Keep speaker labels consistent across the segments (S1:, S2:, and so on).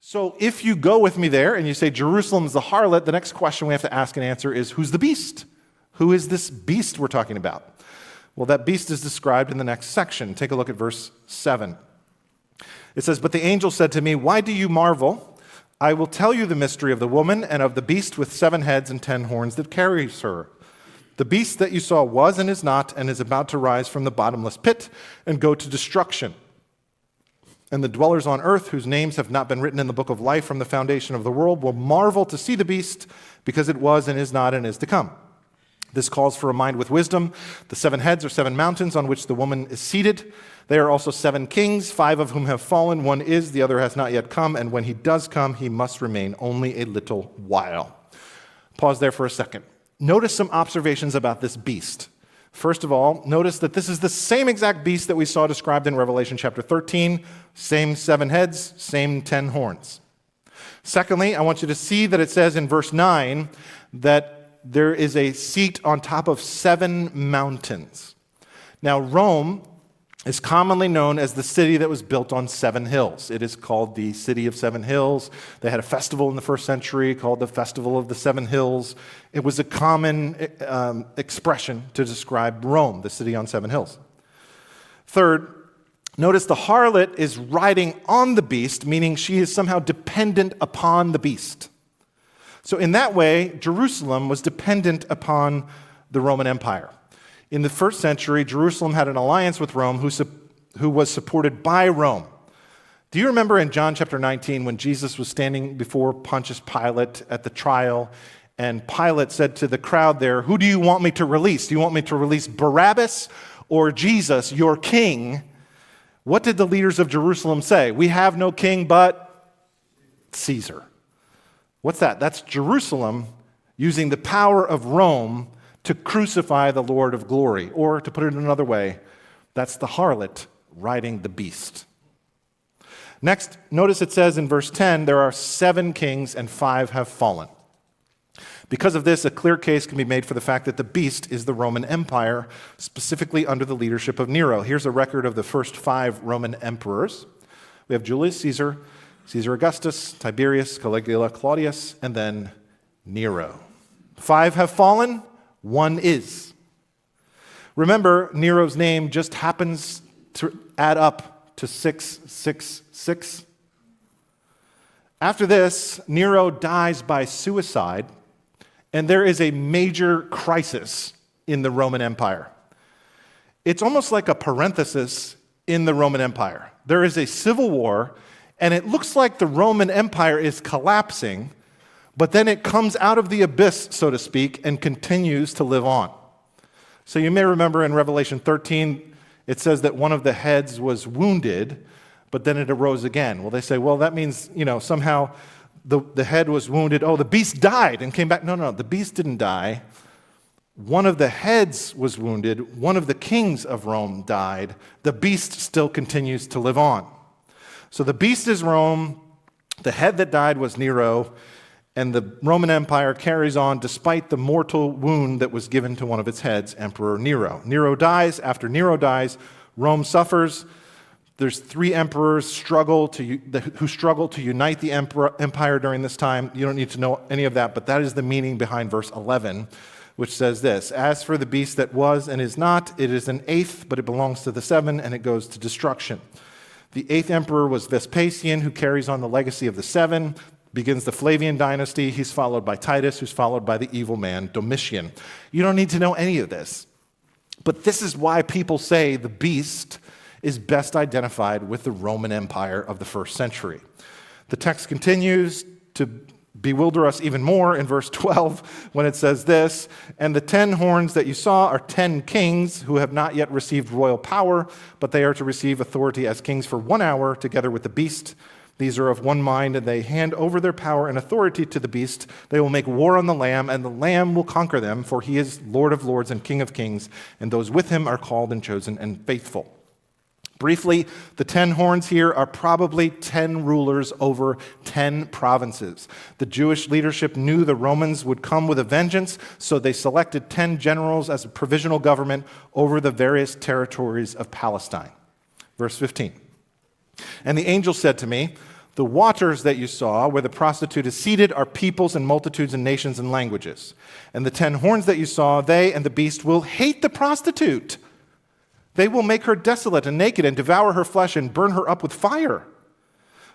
S1: So if you go with me there and you say Jerusalem's the harlot, the next question we have to ask and answer is, who's the beast? Who is this beast we're talking about? Well, that beast is described in the next section. Take a look at verse 7. It says, "But the angel said to me, 'Why do you marvel? I will tell you the mystery of the woman and of the beast with 7 heads and 10 horns that carries her. The beast that you saw was and is not, and is about to rise from the bottomless pit and go to destruction. And the dwellers on earth, whose names have not been written in the book of life from the foundation of the world, will marvel to see the beast, because it was and is not and is to come. This calls for a mind with wisdom. The 7 heads are 7 mountains on which the woman is seated. They are also 7 kings, 5 of whom have fallen. One is, the other has not yet come, and when he does come, he must remain only a little while.'" Pause there for a second. Notice some observations about this beast. First of all, notice that this is the same exact beast that we saw described in Revelation chapter 13, same 7 heads, same 10 horns. Secondly, I want you to see that it says in verse 9 that there is a seat on top of 7 mountains. Now, Rome is commonly known as the city that was built on 7 hills. It is called the City of 7 Hills. They had a festival in the first century called the Festival of the 7 Hills. It was a common expression to describe Rome, the city on 7 hills. Third, notice the harlot is riding on the beast, meaning she is somehow dependent upon the beast. So in that way, Jerusalem was dependent upon the Roman Empire. In the first century, Jerusalem had an alliance with Rome who was supported by Rome. Do you remember in John chapter 19 when Jesus was standing before Pontius Pilate at the trial, and Pilate said to the crowd there, "Who do you want me to release? Do you want me to release Barabbas or Jesus, your king?" What did the leaders of Jerusalem say? "We have no king but Caesar." What's that? That's Jerusalem using the power of Rome to crucify the Lord of glory. Or, to put it another way, that's the harlot riding the beast. Next, notice it says in verse 10, there are 7 kings and 5 have fallen. Because of this, a clear case can be made for the fact that the beast is the Roman Empire, specifically under the leadership of Nero. Here's a record of the first 5 Roman emperors. We have Julius Caesar, Caesar Augustus, Tiberius, Caligula, Claudius, and then Nero. 5 have fallen. 1 is. Remember, Nero's name just happens to add up to 666. After this, Nero dies by suicide, and there is a major crisis in the Roman Empire. It's almost like a parenthesis in the Roman Empire. There is a civil war, and it looks like the Roman Empire is collapsing, but then it comes out of the abyss, so to speak, and continues to live on. So you may remember in Revelation 13, it says that one of the heads was wounded, but then it arose again. Well, they say, well, that means, somehow the head was wounded. Oh, the beast died and came back. No, the beast didn't die. One of the heads was wounded. One of the kings of Rome died. The beast still continues to live on. So the beast is Rome. The head that died was Nero. And the Roman Empire carries on despite the mortal wound that was given to one of its heads, Emperor Nero. Nero dies. After Nero dies, Rome suffers. There's 3 emperors who struggle to unite the empire during this time. You don't need to know any of that, but that is the meaning behind verse 11, which says this: "As for the beast that was and is not, it is an 8th, but it belongs to the 7, and it goes to destruction." The 8th emperor was Vespasian, who carries on the legacy of the 7. Begins the Flavian dynasty. He's followed by Titus, who's followed by the evil man Domitian. You don't need to know any of this. But this is why people say the beast is best identified with the Roman Empire of the first century. The text continues to bewilder us even more in verse 12 when it says this: "And the 10 horns that you saw are 10 kings who have not yet received royal power, but they are to receive authority as kings for 1 hour together with the beast. These are of one mind, and they hand over their power and authority to the beast. They will make war on the Lamb, and the Lamb will conquer them, for he is Lord of lords and King of kings, and those with him are called and chosen and faithful." Briefly, the 10 horns here are probably 10 rulers over 10 provinces. The Jewish leadership knew the Romans would come with a vengeance, so they selected 10 generals as a provisional government over the various territories of Palestine. Verse 15. "And the angel said to me, The waters that you saw, where the prostitute is seated, are peoples and multitudes and nations and languages. And the 10 horns that you saw, they and the beast will hate the prostitute. They will make her desolate and naked and devour her flesh and burn her up with fire.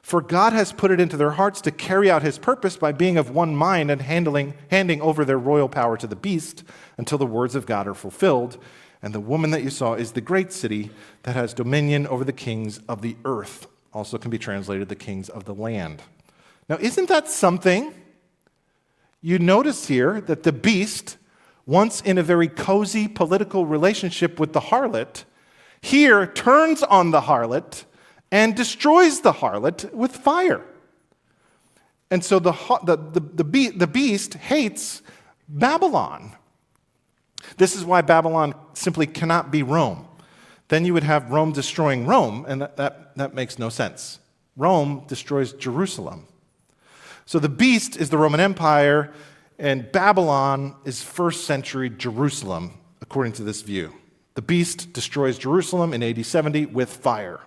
S1: For God has put it into their hearts to carry out his purpose by being of one mind and handing over their royal power to the beast until the words of God are fulfilled. And the woman that you saw is the great city that has dominion over the kings of the earth. Also can be translated the kings of the land. Now, isn't that something? You notice here that the beast, once in a very cozy political relationship with the harlot, here turns on the harlot and destroys the harlot with fire. And so the beast hates Babylon. This is why Babylon simply cannot be Rome. Then you would have Rome destroying Rome, and that makes no sense. Rome destroys Jerusalem. So the beast is the Roman Empire, and Babylon is first century Jerusalem, according to this view. The beast destroys Jerusalem in AD 70 with fire.